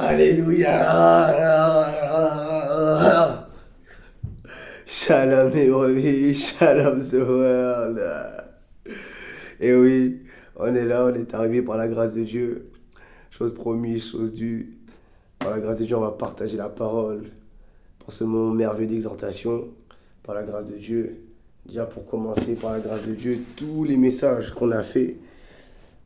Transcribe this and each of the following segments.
Alléluia. Shalom everybody, shalom the world. Et oui, on est là, on est arrivé par la grâce de Dieu. Chose promise, chose due. Par la grâce de Dieu, on va partager la parole pour ce moment merveilleux d'exhortation. Par la grâce de Dieu. Déjà pour commencer, par la grâce de Dieu, tous les messages qu'on a faits,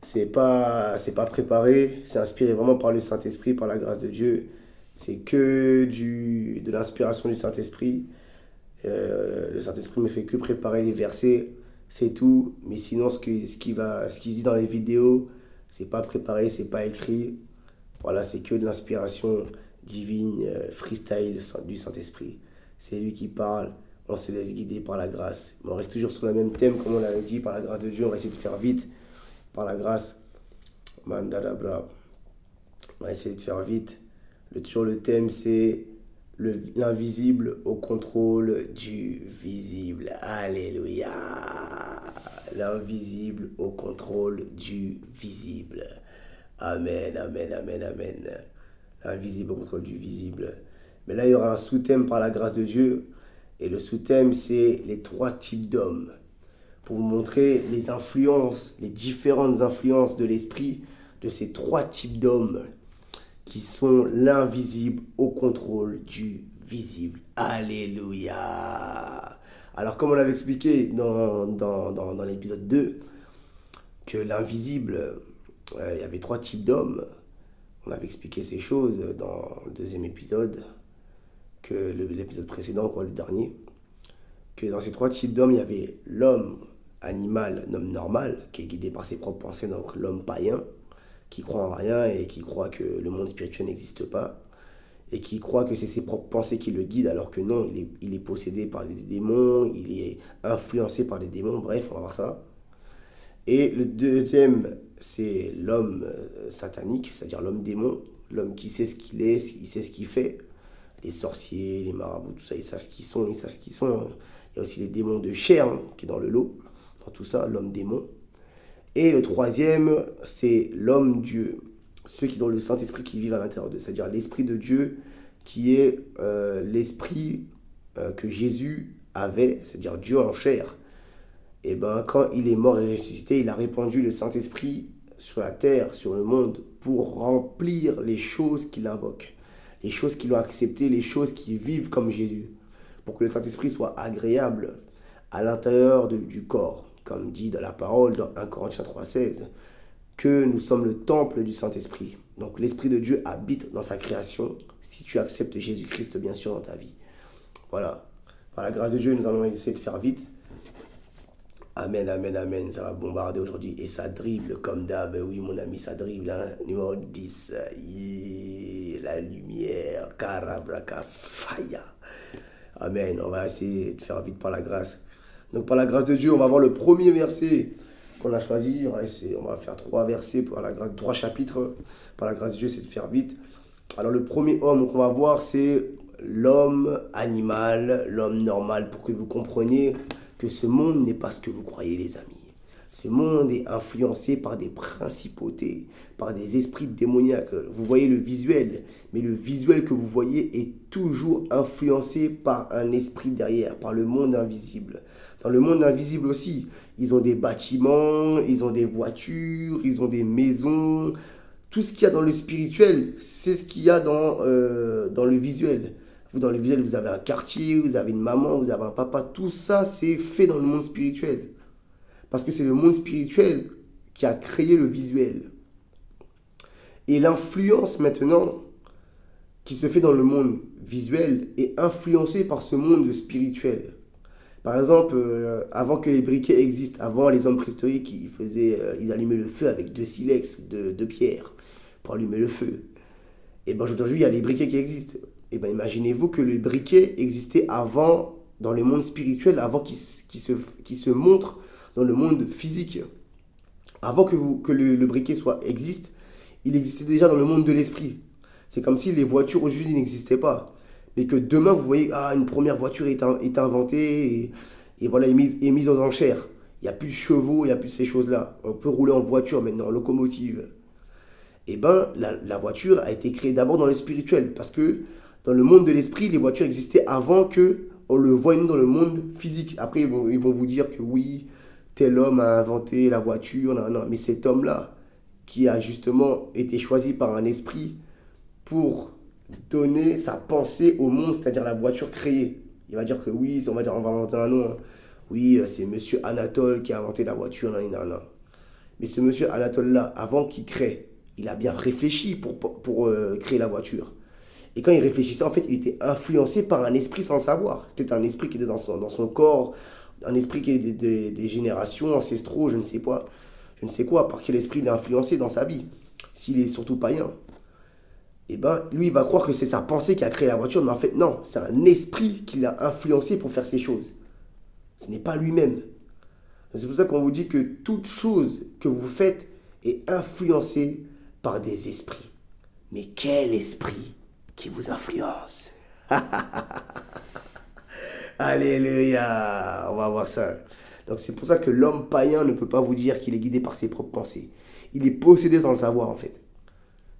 c'est pas préparé, c'est inspiré vraiment par le Saint-Esprit, par la grâce de Dieu. C'est que de l'inspiration du Saint-Esprit. Le Saint-Esprit ne fait que préparer les versets, c'est tout. Mais sinon, ce qui se dit dans les vidéos, c'est pas préparé, c'est pas écrit. Voilà, c'est que de l'inspiration divine, freestyle du Saint-Esprit. C'est lui qui parle, on se laisse guider par la grâce. Mais on reste toujours sur le même thème, comme on l'avait dit, par la grâce de Dieu. On va essayer de faire vite, par la grâce. Mandalabla. On va essayer de faire vite. Toujours le thème, c'est l'invisible au contrôle du visible. Alléluia. L'invisible au contrôle du visible. Amen, amen, amen, amen. L'invisible au contrôle du visible. Mais là, il y aura un sous-thème par la grâce de Dieu. Et le sous-thème, c'est les 3 types d'hommes. Pour vous montrer les influences, les différentes influences de l'esprit de ces 3 types d'hommes qui sont l'invisible au contrôle du visible. Alléluia. Alors, comme on l'avait expliqué dans l'épisode 2, que l'invisible, il y avait 3 types d'hommes. On avait expliqué ces choses dans le 2e épisode, que l'épisode précédent, quoi, le dernier. Que dans ces 3 types d'hommes, il y avait l'homme animal, l'homme normal, qui est guidé par ses propres pensées, donc l'homme païen, qui croit en rien et qui croit que le monde spirituel n'existe pas, et qui croit que c'est ses propres pensées qui le guident, alors que non, il est possédé par les démons, il est influencé par les démons, bref, on va voir ça. Et le deuxième, c'est l'homme satanique, c'est-à-dire l'homme démon, l'homme qui sait ce qu'il est, il sait ce qu'il fait. Les sorciers, les marabouts, tout ça, ils savent ce qu'ils sont, ils savent ce qu'ils sont. Il y a aussi les démons de chair, qui est dans le lot, dans tout ça, l'homme démon. Et le troisième, c'est l'homme Dieu, ceux qui ont le Saint-Esprit qui vivent à l'intérieur d'eux, c'est-à-dire l'Esprit de Dieu qui est l'Esprit que Jésus avait, c'est-à-dire Dieu en chair. Et ben quand il est mort et ressuscité, il a répandu le Saint-Esprit sur la terre, sur le monde, pour remplir les choses qu'il invoque, les choses qu'il a acceptées, les choses qui vivent comme Jésus, pour que le Saint-Esprit soit agréable à l'intérieur du corps. Comme dit dans la parole, dans 1 Corinthiens 3,16, que nous sommes le temple du Saint-Esprit. Donc l'Esprit de Dieu habite dans sa création, si tu acceptes Jésus-Christ, bien sûr, dans ta vie. Voilà. Par la grâce de Dieu, nous allons essayer de faire vite. Amen, amen, amen. Ça va bombarder aujourd'hui. Et ça dribble comme d'hab. Oui, mon ami, ça dribble. Hein. Numéro 10. Yeah, la lumière. Karabraka faya. Amen. On va essayer de faire vite par la grâce. Donc par la grâce de Dieu, on va voir le premier verset qu'on a choisi. On va faire 3 versets, par la grâce, 3 chapitres. Par la grâce de Dieu, c'est de faire vite. Alors le premier homme qu'on va voir, c'est l'homme animal, l'homme normal, pour que vous compreniez que ce monde n'est pas ce que vous croyez, les amis. Ce monde est influencé par des principautés, par des esprits démoniaques. Vous voyez le visuel, mais le visuel que vous voyez est toujours influencé par un esprit derrière, par le monde invisible. Dans le monde invisible aussi, ils ont des bâtiments, ils ont des voitures, ils ont des maisons. Tout ce qu'il y a dans le spirituel, c'est ce qu'il y a dans le visuel. Vous, dans le visuel, vous avez un quartier, vous avez une maman, vous avez un papa. Tout ça, c'est fait dans le monde spirituel. Parce que c'est le monde spirituel qui a créé le visuel. Et l'influence maintenant qui se fait dans le monde visuel est influencée par ce monde spirituel. Par exemple, avant que les briquets existent, avant les hommes préhistoriques, ils allumaient le feu avec 2 silex, 2 pierres pour allumer le feu. Et bien aujourd'hui, il y a les briquets qui existent. Et bien imaginez-vous que le briquet existait avant, dans le monde spirituel, avant qu'il se montre dans le monde physique. Avant que le briquet existe, il existait déjà dans le monde de l'esprit. C'est comme si les voitures aujourd'hui n'existaient pas. Mais que demain, vous voyez, une première voiture est inventée et voilà, est mise aux enchères. Il n'y a plus de chevaux, il n'y a plus de ces choses-là. On peut rouler en voiture maintenant, en locomotive. Eh ben, la voiture a été créée d'abord dans le spirituel. Parce que dans le monde de l'esprit, les voitures existaient avant que on le voie nous dans le monde physique. Après, ils vont vous dire que oui, tel homme a inventé la voiture. Non, non. Mais cet homme-là, qui a justement été choisi par un esprit pour donner sa pensée au monde, c'est-à-dire la voiture créée. Il va dire que oui, on va inventer un nom, hein. Oui, c'est monsieur Anatole qui a inventé la voiture. Non, non, non. Mais ce monsieur Anatole-là, avant qu'il crée, il a bien réfléchi pour créer la voiture. Et quand il réfléchissait, en fait, il était influencé par un esprit sans le savoir. C'était un esprit qui était dans son corps, un esprit qui est des générations ancestraux, je ne sais quoi, par quel esprit il est influencé dans sa vie, s'il est surtout païen. Et ben, lui, il va croire que c'est sa pensée qui a créé la voiture, mais en fait, non, c'est un esprit qui l'a influencé pour faire ces choses. Ce n'est pas lui-même. C'est pour ça qu'on vous dit que toute chose que vous faites est influencée par des esprits. Mais quel esprit qui vous influence? Alléluia, on va voir ça. Donc c'est pour ça que l'homme païen ne peut pas vous dire qu'il est guidé par ses propres pensées. Il est possédé sans le savoir en fait.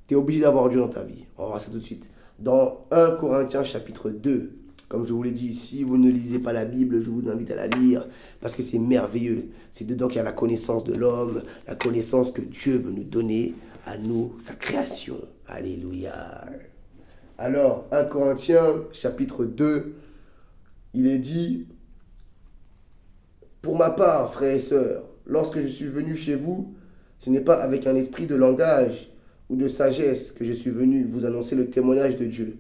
Tu es obligé d'avoir Dieu dans ta vie. On va voir ça tout de suite. Dans 1 Corinthiens chapitre 2, comme je vous l'ai dit, si vous ne lisez pas la Bible, je vous invite à la lire parce que c'est merveilleux. C'est dedans qu'il y a la connaissance de l'homme, la connaissance que Dieu veut nous donner à nous, sa création. Alléluia. Alors, 1 Corinthiens chapitre 2, il est dit: pour ma part, frères et sœurs, lorsque je suis venu chez vous, ce n'est pas avec un esprit de langage ou de sagesse que je suis venu vous annoncer le témoignage de Dieu.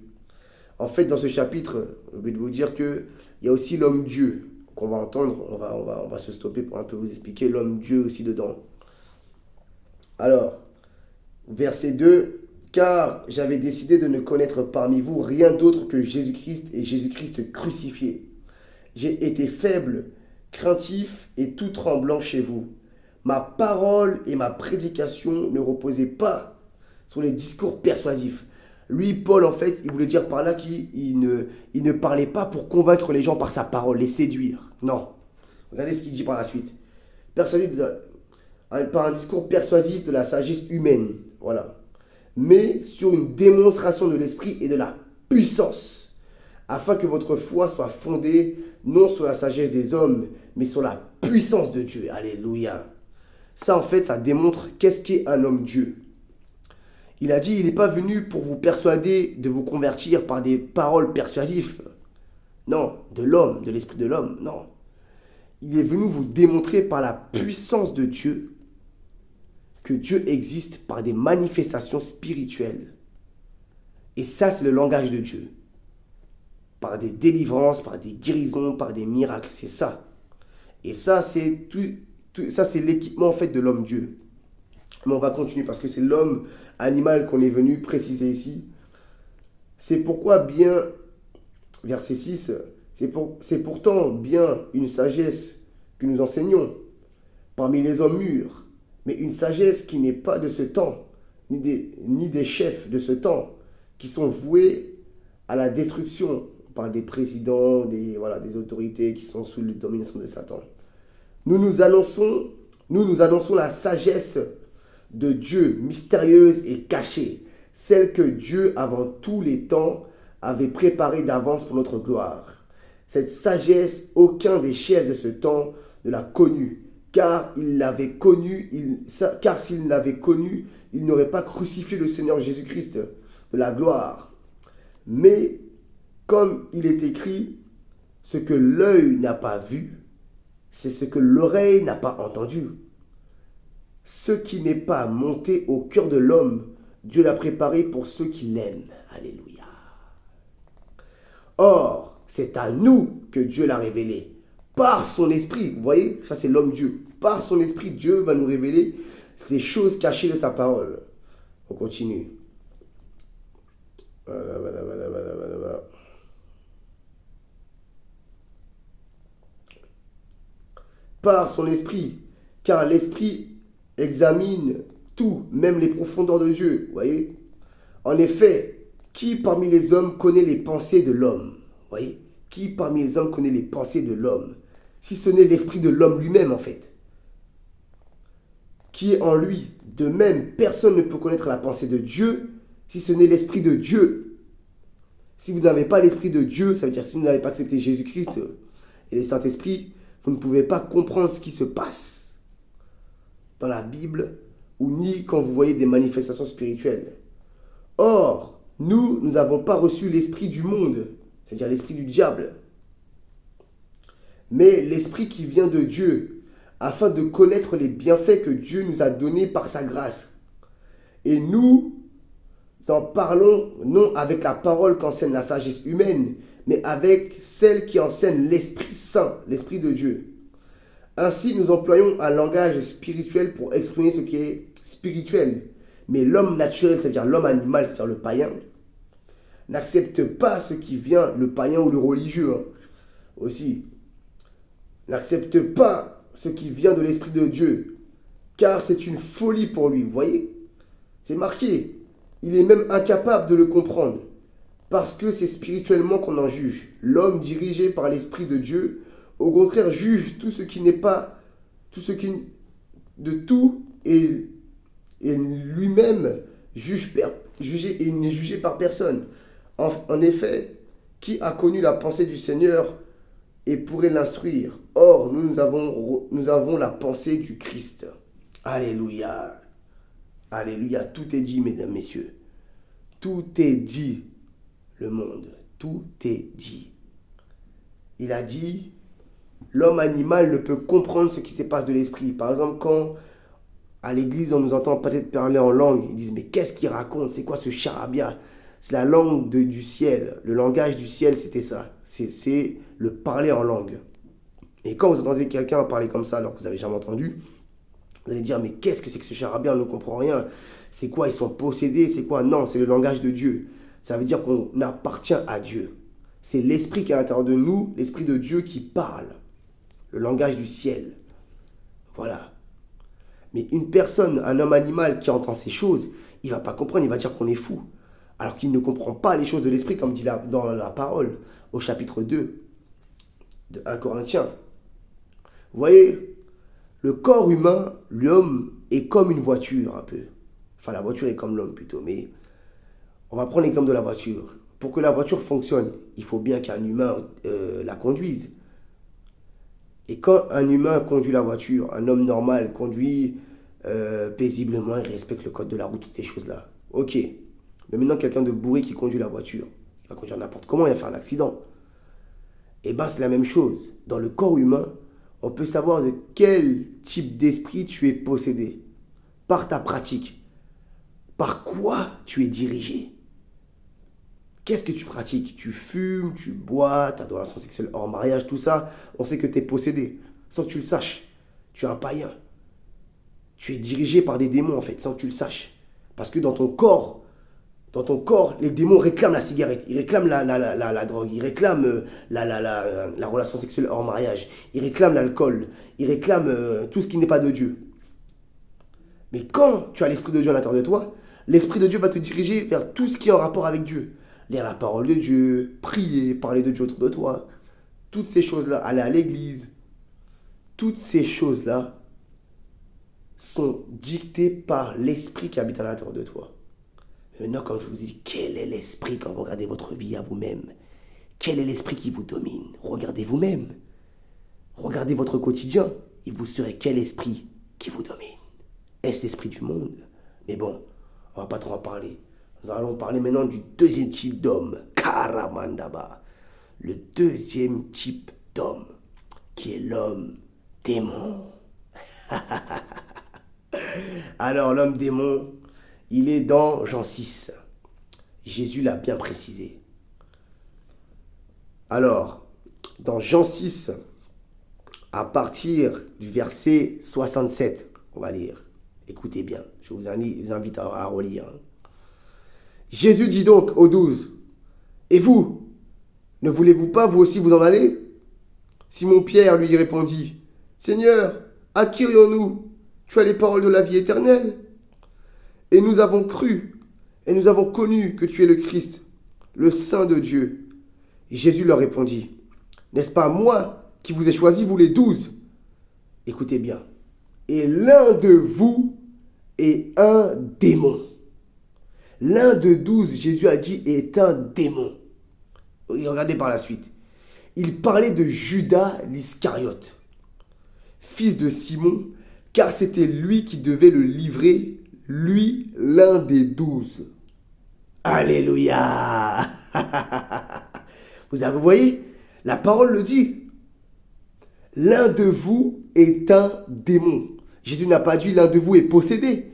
En fait, dans ce chapitre, je vais vous dire qu'il y a aussi l'homme Dieu qu'on va entendre. On va se stopper pour un peu vous expliquer l'homme Dieu aussi dedans. Alors, verset 2, car j'avais décidé de ne connaître parmi vous rien d'autre que Jésus-Christ et Jésus-Christ crucifié. J'ai été faible, craintif et tout tremblant chez vous. Ma parole et ma prédication ne reposaient pas sur les discours persuasifs. Lui, Paul, en fait, il voulait dire par là qu'il ne parlait pas pour convaincre les gens par sa parole, les séduire. Non. Regardez ce qu'il dit par la suite. Persuasif par un discours persuasif de la sagesse humaine. Voilà. Mais sur une démonstration de l'esprit et de la puissance, afin que votre foi soit fondée non sur la sagesse des hommes, mais sur la puissance de Dieu. Alléluia. Ça, en fait, ça démontre qu'est-ce qu'est un homme Dieu. Il a dit, il n'est pas venu pour vous persuader de vous convertir par des paroles persuasives. Non, de l'homme, de l'esprit de l'homme, non. Il est venu vous démontrer par la puissance de Dieu que Dieu existe par des manifestations spirituelles. Et ça, c'est le langage de Dieu. Par des délivrances, par des guérisons, par des miracles, c'est ça. Et ça, c'est ça, c'est l'équipement en fait de l'homme Dieu. Mais on va continuer parce que c'est l'homme animal qu'on est venu préciser ici. C'est pourquoi bien, verset 6, c'est pourtant bien une sagesse que nous enseignons parmi les hommes mûrs, mais une sagesse qui n'est pas de ce temps, ni des chefs de ce temps, qui sont voués à la destruction par des présidents, des autorités qui sont sous le domination de Satan. Nous nous annonçons la sagesse de Dieu, mystérieuse et cachée, celle que Dieu, avant tous les temps, avait préparée d'avance pour notre gloire. Cette sagesse, aucun des chefs de ce temps ne l'a connue, car s'il l'avait connue, il n'aurait pas crucifié le Seigneur Jésus-Christ de la gloire. Mais, comme il est écrit, ce que l'œil n'a pas vu, c'est ce que l'oreille n'a pas entendu. Ce qui n'est pas monté au cœur de l'homme, Dieu l'a préparé pour ceux qui l'aiment. Alléluia. Or, c'est à nous que Dieu l'a révélé. Par son esprit. Vous voyez, ça c'est l'homme Dieu. Par son esprit, Dieu va nous révéler les choses cachées de sa parole. On continue. Voilà. Par son esprit, car l'esprit examine tout, même les profondeurs de Dieu. Vous voyez? En effet, qui parmi les hommes connaît les pensées de l'homme? Vous voyez? Qui parmi les hommes connaît les pensées de l'homme? Si ce n'est l'esprit de l'homme lui-même, en fait. qui est en lui. De même, personne ne peut connaître la pensée de Dieu si ce n'est l'Esprit de Dieu. Si vous n'avez pas l'Esprit de Dieu, ça veut dire si vous n'avez pas accepté Jésus-Christ et le Saint-Esprit, vous ne pouvez pas comprendre ce qui se passe dans la Bible ou ni quand vous voyez des manifestations spirituelles. Or, nous n'avons pas reçu l'esprit du monde, c'est-à-dire l'esprit du diable, mais l'esprit qui vient de Dieu, afin de connaître les bienfaits que Dieu nous a donnés par sa grâce. Et nous en parlons non avec la parole qu'enseigne la sagesse humaine, mais avec celle qui enseigne l'Esprit Saint, l'Esprit de Dieu. Ainsi, nous employons un langage spirituel pour exprimer ce qui est spirituel. Mais l'homme naturel, c'est-à-dire l'homme animal, c'est-à-dire le païen, n'accepte pas ce qui vient, le païen ou le religieux aussi, n'accepte pas ce qui vient de l'Esprit de Dieu, car c'est une folie pour lui. Vous voyez, c'est marqué. Il est même incapable de le comprendre, parce que c'est spirituellement qu'on en juge. L'homme dirigé par l'Esprit de Dieu, au contraire, juge tout ce qui n'est pas, tout ce qui de tout, et lui-même jugé et n'est jugé par personne. En effet, qui a connu la pensée du Seigneur et pourrait l'instruire? Or, nous avons la pensée du Christ. Alléluia. Alléluia. Tout est dit, mesdames, messieurs. Tout est dit, le monde. Tout est dit. Il a dit, l'homme animal ne peut comprendre ce qui se passe de l'esprit. Par exemple, quand à l'église, on nous entend peut-être parler en langue, ils disent, mais qu'est-ce qu'il raconte? C'est quoi ce charabia? C'est la langue du ciel. Le langage du ciel, c'était ça. C'est le parler en langue. Et quand vous entendez quelqu'un parler comme ça, alors que vous n'avez jamais entendu, vous allez dire, mais qu'est-ce que c'est que ce charabia? On ne comprend rien. C'est quoi? Ils sont possédés? C'est quoi? Non, c'est le langage de Dieu. Ça veut dire qu'on appartient à Dieu. C'est l'esprit qui est à l'intérieur de nous, l'esprit de Dieu qui parle. Le langage du ciel. Voilà. Mais une personne, un homme animal qui entend ces choses, il ne va pas comprendre, il va dire qu'on est fou. Alors qu'il ne comprend pas les choses de l'esprit, comme dit dans la parole, au chapitre 2 de 1 Corinthiens. Vous voyez, le corps humain, l'homme est comme une voiture un peu. Enfin, la voiture est comme l'homme plutôt, mais on va prendre l'exemple de la voiture. Pour que la voiture fonctionne, il faut bien qu'un humain la conduise. Et quand un humain conduit la voiture, un homme normal conduit paisiblement, il respecte le code de la route, toutes ces choses-là. Ok. Mais maintenant, quelqu'un de bourré qui conduit la voiture, il va conduire n'importe comment, il va faire un accident. Et bien, c'est la même chose. Dans le corps humain, on peut savoir de quel type d'esprit tu es possédé. Par ta pratique. Par quoi tu es dirigé. Qu'est-ce que tu pratiques? Tu fumes, tu bois, tu as des relations sexuelles hors mariage, tout ça. On sait que tu es possédé, sans que tu le saches. Tu es un païen. Tu es dirigé par des démons, en fait, sans que tu le saches. Parce que dans ton corps, les démons réclament la cigarette, ils réclament la drogue, ils réclament la relation sexuelle hors mariage, ils réclament l'alcool, ils réclament tout ce qui n'est pas de Dieu. Mais quand tu as l'Esprit de Dieu à l'intérieur de toi, l'Esprit de Dieu va te diriger vers tout ce qui est en rapport avec Dieu. Lire la parole de Dieu, prier, parler de Dieu autour de toi. Toutes ces choses-là, aller à l'église. Toutes ces choses-là sont dictées par l'Esprit qui habite à l'intérieur de toi. Maintenant, quand je vous dis quel est l'Esprit quand vous regardez votre vie à vous-même, quel est l'Esprit qui vous domine? Regardez vous-même. Regardez votre quotidien et vous saurez quel esprit qui vous domine. Est-ce l'esprit du monde? Mais bon, on ne va pas trop en parler. Nous allons parler maintenant du deuxième type d'homme, Karamandaba. Le deuxième type d'homme, qui est l'homme démon. Alors, l'homme démon, il est dans Jean 6. Jésus l'a bien précisé. Alors, dans Jean 6, à partir du verset 67, on va lire. Écoutez bien, je vous invite à relire. Jésus dit donc aux 12, « Et vous, ne voulez-vous pas vous aussi vous en aller ?» Simon-Pierre lui répondit, « Seigneur, à qui irions-nous? Tu as les paroles de la vie éternelle. Et nous avons cru, et nous avons connu que tu es le Christ, le Saint de Dieu. » Et Jésus leur répondit, « N'est-ce pas moi qui vous ai choisi, vous les 12 ? Écoutez bien. et l'un de vous est un démon. L'un de 12, Jésus a dit, est un démon. Regardez par la suite. Il parlait de Judas l'Iscariote, fils de Simon, car c'était lui qui devait le livrer, lui, l'un des 12. Alléluia. Vous voyez, la parole le dit. L'un de vous est un démon. Jésus n'a pas dit l'un de vous est possédé.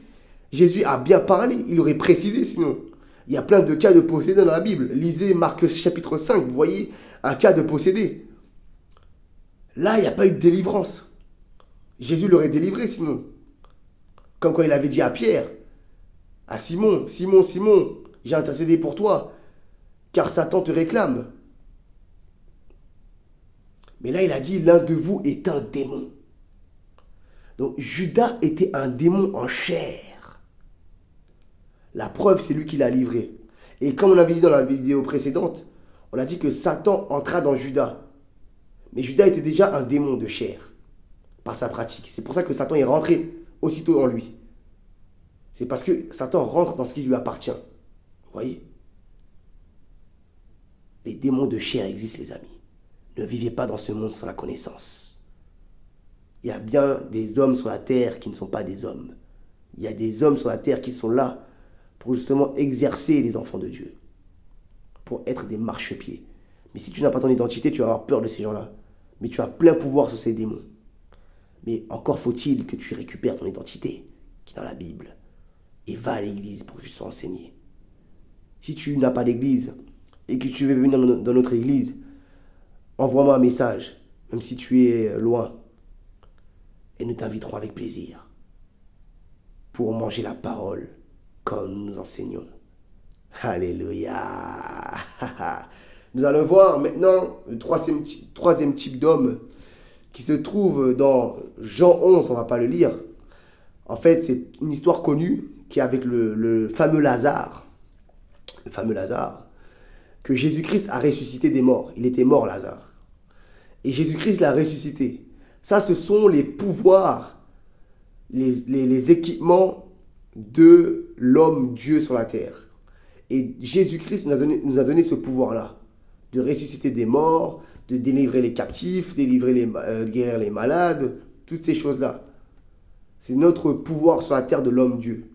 Jésus a bien parlé, il aurait précisé sinon. Il y a plein de cas de possédé dans la Bible. Lisez Marc chapitre 5, vous voyez un cas de possédé. Là, il n'y a pas eu de délivrance. Jésus l'aurait délivré sinon. Comme quand il avait dit à Pierre, à Simon, Simon, Simon, j'ai intercédé pour toi, car Satan te réclame. Mais là, il a dit, l'un de vous est un démon. Donc, Judas était un démon en chair. La preuve, c'est lui qui l'a livré. Et comme on avait dit dans la vidéo précédente, on a dit que Satan entra dans Judas. Mais Judas était déjà un démon de chair, par sa pratique. C'est pour ça que Satan est rentré aussitôt en lui. C'est parce que Satan rentre dans ce qui lui appartient. Vous voyez? Les démons de chair existent, les amis. Ne vivez pas dans ce monde sans la connaissance. Il y a bien des hommes sur la terre qui ne sont pas des hommes. Il y a des hommes sur la terre qui sont là pour justement exercer les enfants de Dieu. Pour être des marchepieds. Mais si tu n'as pas ton identité, tu vas avoir peur de ces gens-là. Mais tu as plein pouvoir sur ces démons. Mais encore faut-il que tu récupères ton identité, qui est dans la Bible. Et va à l'église pour que tu sois enseigné. Si tu n'as pas d'église et que tu veux venir dans notre église, envoie-moi un message, même si tu es loin. Et nous t'inviterons avec plaisir pour manger la parole comme nous enseignons. Alléluia. Nous allons voir maintenant le troisième type d'homme qui se trouve dans Jean 11, on ne va pas le lire. En fait, c'est une histoire connue qui est avec le fameux Lazare. Le fameux Lazare que Jésus-Christ a ressuscité des morts. Il était mort, Lazare. Et Jésus-Christ l'a ressuscité. Ça, ce sont les pouvoirs, les équipements de l'homme Dieu sur la terre. Et Jésus-Christ nous a donné ce pouvoir-là, de ressusciter des morts, de délivrer les captifs, guérir les malades, toutes ces choses-là. C'est notre pouvoir sur la terre de l'homme Dieu.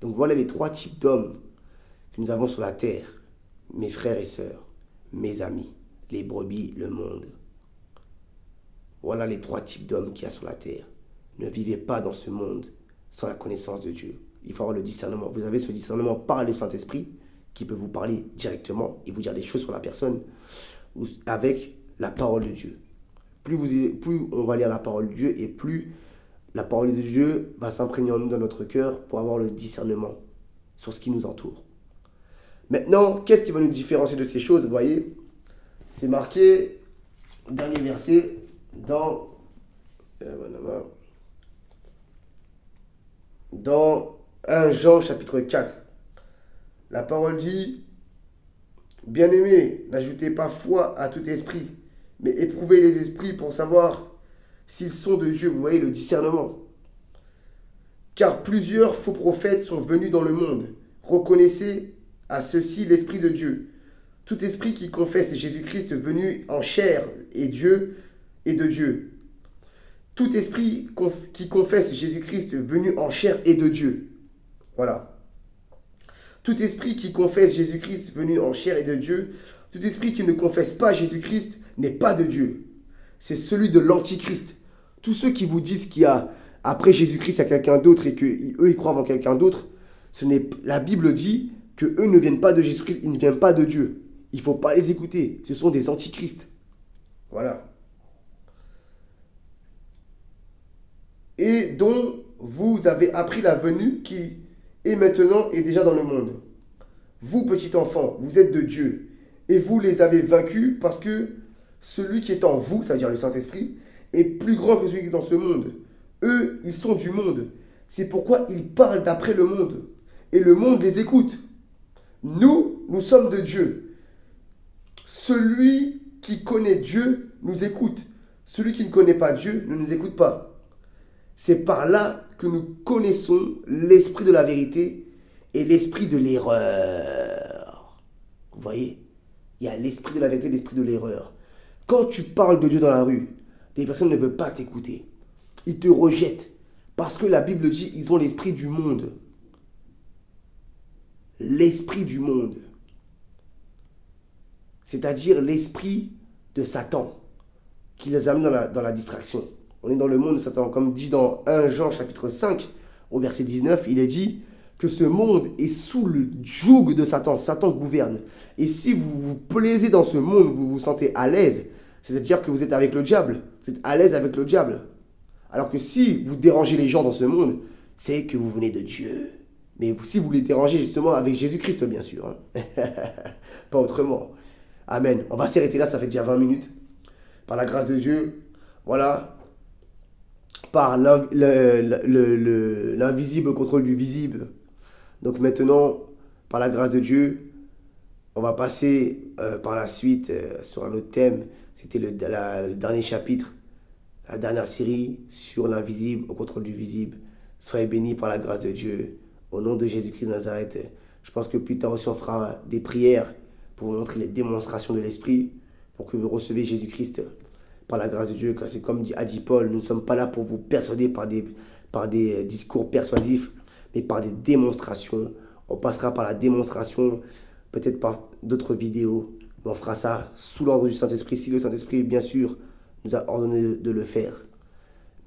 Donc voilà les 3 types d'hommes que nous avons sur la terre, mes frères et sœurs, mes amis, les brebis, le monde. Voilà les 3 types d'hommes qu'il y a sur la terre. Ne vivez pas dans ce monde sans la connaissance de Dieu. Il faut avoir le discernement. Vous avez ce discernement par le Saint-Esprit qui peut vous parler directement et vous dire des choses sur la personne avec la parole de Dieu. Plus on va lire la parole de Dieu et plus la parole de Dieu va s'imprégner en nous dans notre cœur pour avoir le discernement sur ce qui nous entoure. Maintenant, qu'est-ce qui va nous différencier de ces choses? Vous voyez, c'est marqué, dernier verset, dans 1 Jean chapitre 4. La parole dit, bien-aimés, n'ajoutez pas foi à tout esprit, mais éprouvez les esprits pour savoir s'ils sont de Dieu. Vous voyez le discernement. Car plusieurs faux prophètes sont venus dans le monde. Reconnaissez à ceux-ci l'Esprit de Dieu. Tout esprit qui confesse Jésus-Christ venu en chair et de Dieu. Tout esprit qui confesse Jésus-Christ venu en chair et de Dieu. Voilà. Tout esprit qui confesse Jésus-Christ venu en chair et de Dieu. Tout esprit qui ne confesse pas Jésus-Christ n'est pas de Dieu. C'est celui de l'Antichrist. Tous ceux qui vous disent qu'il y a après Jésus-Christ, il y a quelqu'un d'autre et qu'eux, ils croient en quelqu'un d'autre, la Bible dit qu'eux ne viennent pas de Jésus-Christ, ils ne viennent pas de Dieu. Il ne faut pas les écouter. Ce sont des antichrists. Voilà. Et dont vous avez appris la venue qui est maintenant et déjà dans le monde. Vous, petits enfants, vous êtes de Dieu. Et vous les avez vaincus parce que celui qui est en vous, c'est-à-dire le Saint-Esprit, est plus grand que celui qui est dans ce monde. Eux, ils sont du monde. C'est pourquoi ils parlent d'après le monde. Et le monde les écoute. Nous sommes de Dieu. Celui qui connaît Dieu nous écoute. Celui qui ne connaît pas Dieu ne nous écoute pas. C'est par là que nous connaissons l'esprit de la vérité et l'esprit de l'erreur. Vous voyez? Il y a l'esprit de la vérité et l'esprit de l'erreur. Quand tu parles de Dieu dans la rue, les personnes ne veulent pas t'écouter. Ils te rejettent. Parce que la Bible dit ils ont l'esprit du monde. L'esprit du monde. C'est-à-dire l'esprit de Satan qui les amène dans la distraction. On est dans le monde de Satan. Comme dit dans 1 Jean chapitre 5, au verset 19, il est dit que ce monde est sous le joug de Satan. Satan gouverne. Et si vous vous plaisez dans ce monde, vous vous sentez à l'aise, c'est-à-dire que vous êtes avec le diable. Vous êtes à l'aise avec le diable. Alors que si vous dérangez les gens dans ce monde, c'est que vous venez de Dieu. Mais si vous les dérangez justement avec Jésus-Christ, bien sûr. Hein. Pas autrement. Amen. On va s'arrêter là, ça fait déjà 20 minutes. Par la grâce de Dieu, voilà. Par l'invisible contrôle du visible. Donc maintenant, par la grâce de Dieu, on va passer par la suite sur un autre thème. C'était le dernier chapitre, la dernière série sur l'invisible au contrôle du visible. Soyez bénis par la grâce de Dieu. Au nom de Jésus-Christ de Nazareth. Je pense que plus tard aussi on fera des prières pour vous montrer les démonstrations de l'Esprit, pour que vous receviez Jésus-Christ par la grâce de Dieu. Car c'est comme a dit Paul, nous ne sommes pas là pour vous persuader par des discours persuasifs, mais par des démonstrations. On passera par la démonstration, peut-être par d'autres vidéos, mais on fera ça sous l'ordre du Saint-Esprit, si le Saint-Esprit, bien sûr, nous a ordonné de le faire.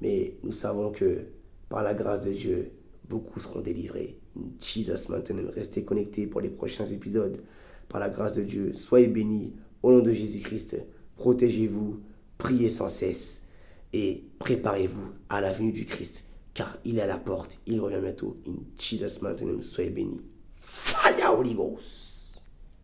Mais nous savons que par la grâce de Dieu, beaucoup seront délivrés. In Jesus maintenant, restez connectés pour les prochains épisodes. Par la grâce de Dieu, soyez bénis au nom de Jésus-Christ. Protégez-vous, priez sans cesse et préparez-vous à la venue du Christ, car il est à la porte, il revient bientôt. In Jesus maintenant, soyez bénis. Fire Holy Ghost.